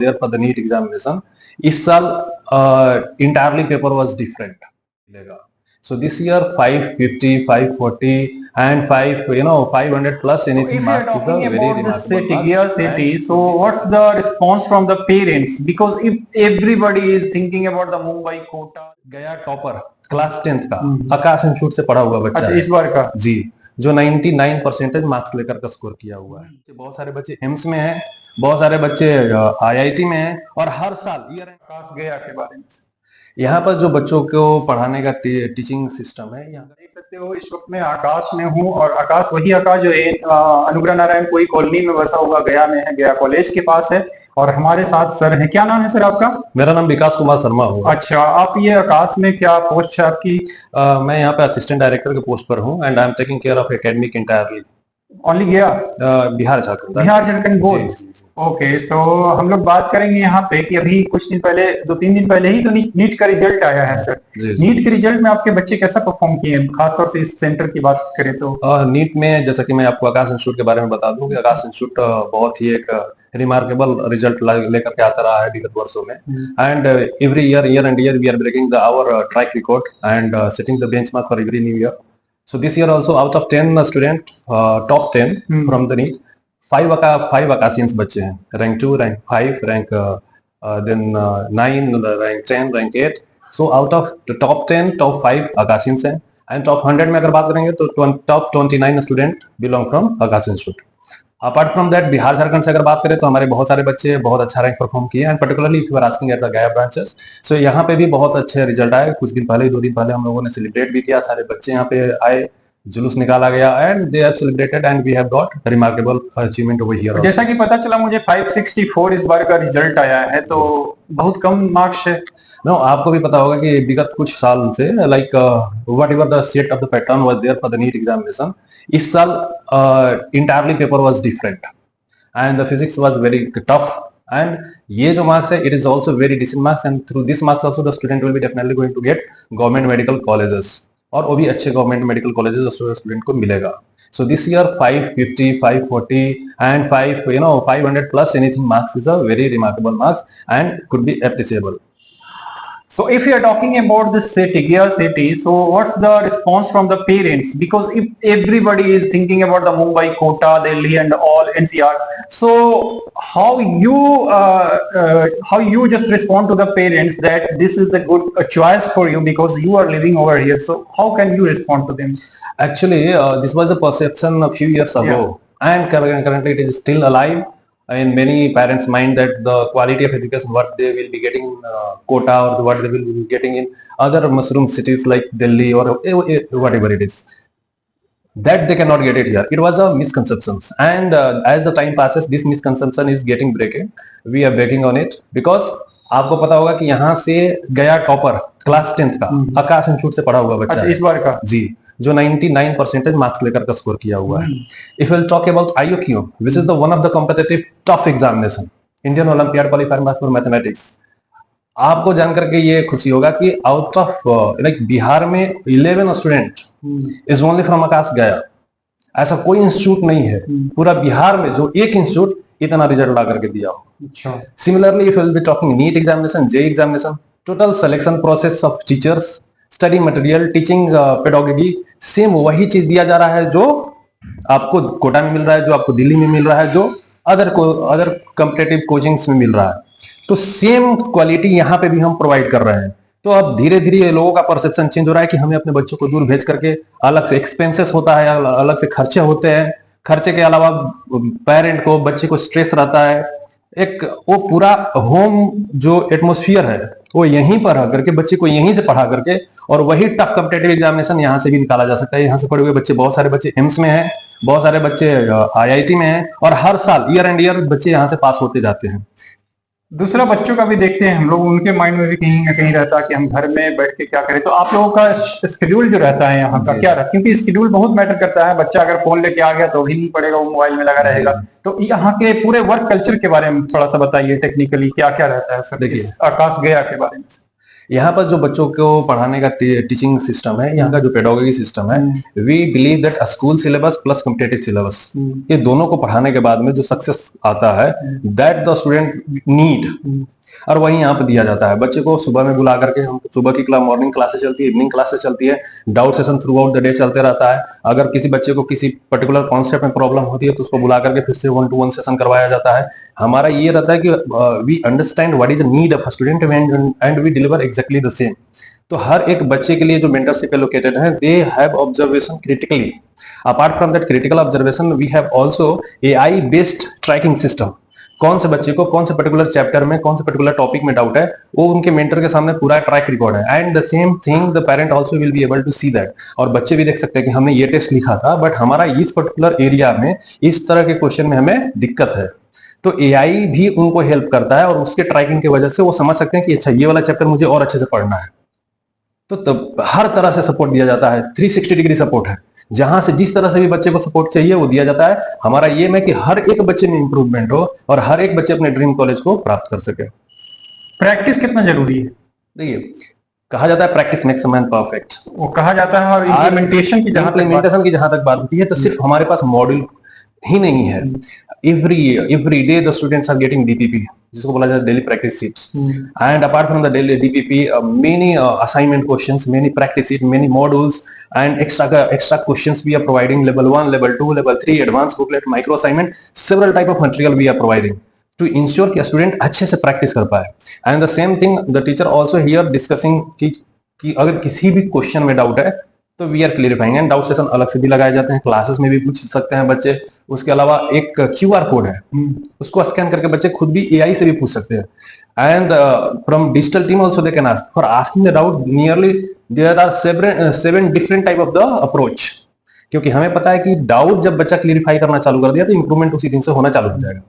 there for the NEET examination. इस साल entirely paper was different. So this year 550, 540 and 500 plus anything marks is a very remarkable Gaya city, so what's the response from the parents? Because if everybody is thinking about the Mumbai quota. गया topper class 10th का आकाश institute से पढ़ा हुआ बच्चा अच्छा, इस बार का जी, जो 99% मार्क्स लेकर का स्कोर किया हुआ है। बहुत सारे बच्चे एम्स में हैं, बहुत सारे बच्चे आईआईटी में हैं और हर साल ईयर आकाश गया के बारे में यहाँ पर जो बच्चों को पढ़ाने का टीचिंग सिस्टम है, यहाँ देख सकते हो इस वक्त मैं आकाश में हूँ और आकाश वही आकाश जो अनुग्रह नारायण कोई कॉलोनी में बसा हुआ गया में है, गया कॉलेज के पास है। और हमारे साथ सर है, क्या नाम है सर आपका? मेरा नाम विकास कुमार शर्मा हुआ। अच्छा, आप ये आकाश में क्या पोस्ट है आपकी? मैं यहाँ पे असिस्टेंट डायरेक्टर के पोस्ट पर हूँ and I am taking care of academic entirely only गया बिहार झारखंड बोर्ड। ओके, सो हम लोग बात करेंगे यहाँ पे कि अभी कुछ दिन पहले 2-3 दिन पहले ही तो नीट का रिजल्ट आया है सर। नीट के रिजल्ट में आपके बच्चे कैसा परफॉर्म किए, खासतौर से इस सेंटर की बात करें तो? नीट में जैसा कि मैं आपको आकाश इंस्टीट्यूट के बारे में बता दूं कि आकाश इंस्टीट्यूट बहुत ही एक रिमार्केबल रिजल्ट लेकर के आता रहा है विगत वर्षों में and every year we are breaking our track record and setting the benchmark for every new year. So this year also out of 10 student top 10 from the NEET, 5 Akasians बच्चे हैं, rank 2, rank 5, rank then 9, rank 10, rank 8. So out of the top 10, top 5 Akasians हैं and top 100 में अगर बात करेंगे तो top 29 student belong from Akash Institute. Apart from that Bihar Jharkhand से अगर बात करें तो हमारे बहुत सारे बच्चे बहुत अच्छा रैंक परफॉर्म किए and particularly if you are asking at the Gaya branches, so यहाँ पे भी बहुत अच्छे रिजल्ट आए। कुछ दिन पहले 2 दिन पहले हम लोगों ने सेलिब्रेट भी किया, सारे बच्चे यहाँ पे आए, जुलूस निकाला गया and they have celebrated and we have got remarkable achievement over here. जैसा कि पता चला मुझे 564 इस बार का रिजल्ट आया है, तो बहुत कम मार्क्स है। नो, आपको भी पता होगा कि विगत कुछ साल से like whatever the set of the pattern was there for the NEET examination, इस साल entirely paper was different and the physics was very tough and ये जो marks है it is also very decent marks and through this marks also the student will be definitely going to get government medical colleges और वो भी अच्छे government medical colleges student को मिलेगा। So this year 550, 540 and 500 plus anything marks is a very remarkable marks and could be appreciable. So if you are talking about the city, Gaya city, so what's the response from the parents? Because if everybody is thinking about the Mumbai quota, Delhi and all NCR, so how you just respond to the parents that this is a good choice for you because you are living over here? So how can you respond to them? Actually, this was the perception a few years ago, and currently it is still alive in many parents' mind that the quality of education what they will be getting in quota or what they will be getting in other mushroom cities like Delhi or whatever it is, that they cannot get it here. It was a misconception and as the time passes this misconception is getting breaking. We are breaking on it because आपको पता होगा कि यहाँ से गया topper class 10th का आकाश institute से पढ़ा हुआ बच्चा इस बार का जी, जो 99% मार्क्स लेकर का स्कोर किया हुआ है। If will talk about IOQ, which is the one of the competitive tough examination, Indian olympiad qualifier for mathematics, आपको जानकर के ये खुशी होगा कि आउट ऑफ लाइक बिहार में 11 स्टूडेंट इज ओनली फ्रॉम आकाश गया। ऐसा कोई इंस्टीट्यूट नहीं है पूरा बिहार में जो एक इंस्टीट्यूट इतना रिजल्ट ला करके दिया हो। Similarly if will be talking NEET examination, JEE examination, total selection process of teachers, study material, teaching pedology, same वही चीज दिया जा रहा है जो आपको कोटा में मिल रहा है, जो आपको दिल्ली में मिल रहा है, जो अदर कॉम्पिटिटिव कोचिंग्स में मिल रहा है। तो सेम क्वालिटी यहाँ पे भी हम प्रोवाइड कर रहे हैं। तो अब धीरे धीरे लोगों का परसेप्शन चेंज हो रहा है कि हमें अपने बच्चों को दूर भेज करके अलग से एक्सपेंसेस होता है, अलग से खर्चे होते हैं, खर्चे के अलावा पेरेंट को बच्चे को स्ट्रेस रहता है, एक वो पूरा होम जो एटमोस्फियर है वो यहीं पर रह करके बच्चे को यहीं से पढ़ा करके और वही टफ कॉम्पिटिटिव एग्जामिनेशन यहाँ से भी निकाला जा सकता है। यहाँ से पढ़े हुए बच्चे, बहुत सारे बच्चे एम्स में हैं, बहुत सारे बच्चे IIT में हैं और हर साल ईयर एंड ईयर बच्चे यहाँ से पास होते जाते हैं। दूसरा बच्चों का भी देखते हैं हम लोग, उनके माइंड में भी कहीं ना कहीं रहता है कि हम घर में बैठ के क्या करें। तो आप लोगों का शेड्यूल जो रहता है यहाँ का क्या रहता है, क्योंकि शेड्यूल बहुत मैटर करता है। बच्चा अगर फोन लेके आ गया तो भी नहीं पढ़ेगा, वो मोबाइल में लगा रहेगा। तो यहाँ के पूरे वर्क कल्चर के बारे में थोड़ा सा बताइए, टेक्निकली क्या क्या रहता है सर, देखिए आकाश गया के बारे में। यहाँ पर जो बच्चों को पढ़ाने का टीचिंग सिस्टम है, यहाँ का जो पेडागोजी सिस्टम है, we believe that school syllabus plus competitive syllabus, ये दोनों को पढ़ाने के बाद में जो सक्सेस आता है दैट द स्टूडेंट नीड, और वही यहाँ पे दिया जाता है। बच्चे को सुबह में बुला करके, हम सुबह की क्लास, मॉर्निंग क्लासेस चलती है, इवनिंग क्लासेस चलती है, doubt session through out the day चलते रहता है। अगर किसी बच्चे को किसी पर्टिकुलर कॉन्सेप्ट में प्रॉब्लम होती है तो उसको बुला करके फिर से 1-to-1 सेशन करवाया जाता है। हमारा ये रहता है कि we understand what is the need of a student and we deliver exactly the same. तो हर एक बच्चे के लिए जो मेंटरशिप एलोकेटेड है, they have observation critically. Apart from that critical observation, we have also AI based tracking system. कौन से बच्चे को कौन से पर्टिकुलर चैप्टर में, कौन से पर्टिकुलर टॉपिक में डाउट है, वो उनके मेंटर के सामने पूरा ट्रैक रिकॉर्ड है, and the same thing the parent also will be able to see that. और बच्चे भी देख सकते हैं कि हमने ये टेस्ट लिखा था, बट हमारा इस पर्टिकुलर एरिया में इस तरह के क्वेश्चन में हमें दिक्कत है। तो एआई भी उनको हेल्प करता है, और उसके ट्रैकिंग की वजह से वो समझ सकते हैं कि अच्छा, ये वाला चैप्टर मुझे और अच्छे से पढ़ना है। तो तब हर तरह से सपोर्ट दिया जाता है, 360 डिग्री सपोर्ट है। जहां से जिस तरह से भी बच्चे को सपोर्ट चाहिए वो दिया जाता है। हमारा ये है कि हर एक बच्चे में इंप्रूवमेंट हो और हर एक बच्चे अपने ड्रीम कॉलेज को प्राप्त कर सके। प्रैक्टिस कितना जरूरी है? देखिए, कहा जाता है practice makes a man perfect, वो कहा जाता है, और इम्प्लीमेंटेशन की जहां तक बात होती है तो सिर्फ हमारे पास मॉड्यूल ही नहीं है। Every day the students are getting DPP, जिसको बोला जाता है daily practice sheets, and apart from the daily DPP many assignment questions, many practice sheet, many modules and extra questions we are providing, level 1, level 2, level 3, advanced booklet, micro assignment, several type of material we are providing to ensure कि student अच्छे से practice कर पाए। And the same thing the teacher also here discussing कि अगर किसी भी question में डाउट है तो we are clarifying, and doubt session अलग से भी लगाए जाते हैं, क्लासेस में भी पूछ सकते हैं बच्चे। उसके अलावा एक क्यूआर कोड है, उसको स्कैन करके बच्चे खुद भी एआई से भी पूछ सकते हैं। And from digital team also they can ask for asking the doubt. Nearly there are 7 different type of the approach, क्योंकि हमें पता है कि डाउट जब बच्चा क्लियरिफाई करना चालू कर दिया तो इंप्रूवमेंट उसी दिन से होना चालू हो जाएगा।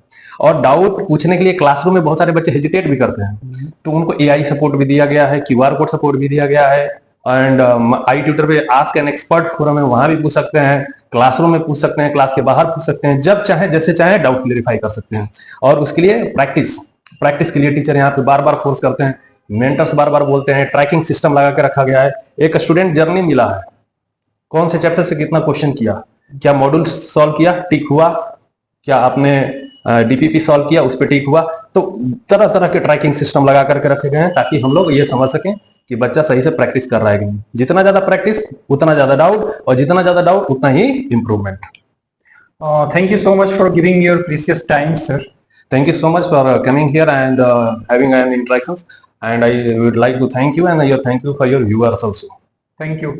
और डाउट पूछने के लिए क्लासरूम में बहुत सारे बच्चे हेजिटेट भी करते हैं, तो उनको एआई सपोर्ट भी दिया गया है, क्यूआर कोड सपोर्ट भी दिया गया है, एंड आई ट्यूटर पे आस्क एन एक्सपर्ट फोरम है, वहां भी पूछ सकते हैं, क्लासरूम में पूछ सकते हैं, क्लास के बाहर पूछ सकते हैं, जब चाहे जैसे चाहे डाउट क्लियरिफाई कर सकते हैं। और उसके लिए प्रैक्टिस के लिए टीचर यहाँ पे बार बार फोर्स करते हैं, मेंटर्स बार बार बोलते हैं, ट्रैकिंग सिस्टम लगा के रखा गया है, एक स्टूडेंट जर्नी मिला है, कौन से चैप्टर से कितना क्वेश्चन किया, क्या मॉड्यूल सॉल्व किया, टिक हुआ, क्या आपने डीपीपी सॉल्व किया, उस पर टिक हुआ। तो तरह तरह के ट्रैकिंग सिस्टम लगा करके रखे गए हैं ताकि हम लोग ये समझ सकें कि बच्चा सही से प्रैक्टिस कर रहा है कि नहीं। जितना ज्यादा प्रैक्टिस उतना ज्यादा डाउट, और जितना ज्यादा डाउट उतना ही improvement. Thank you so much for giving your precious time, sir. Thank you so much for coming here and having an interactions, and I would like to thank you, and thank you for your viewers also. Thank you.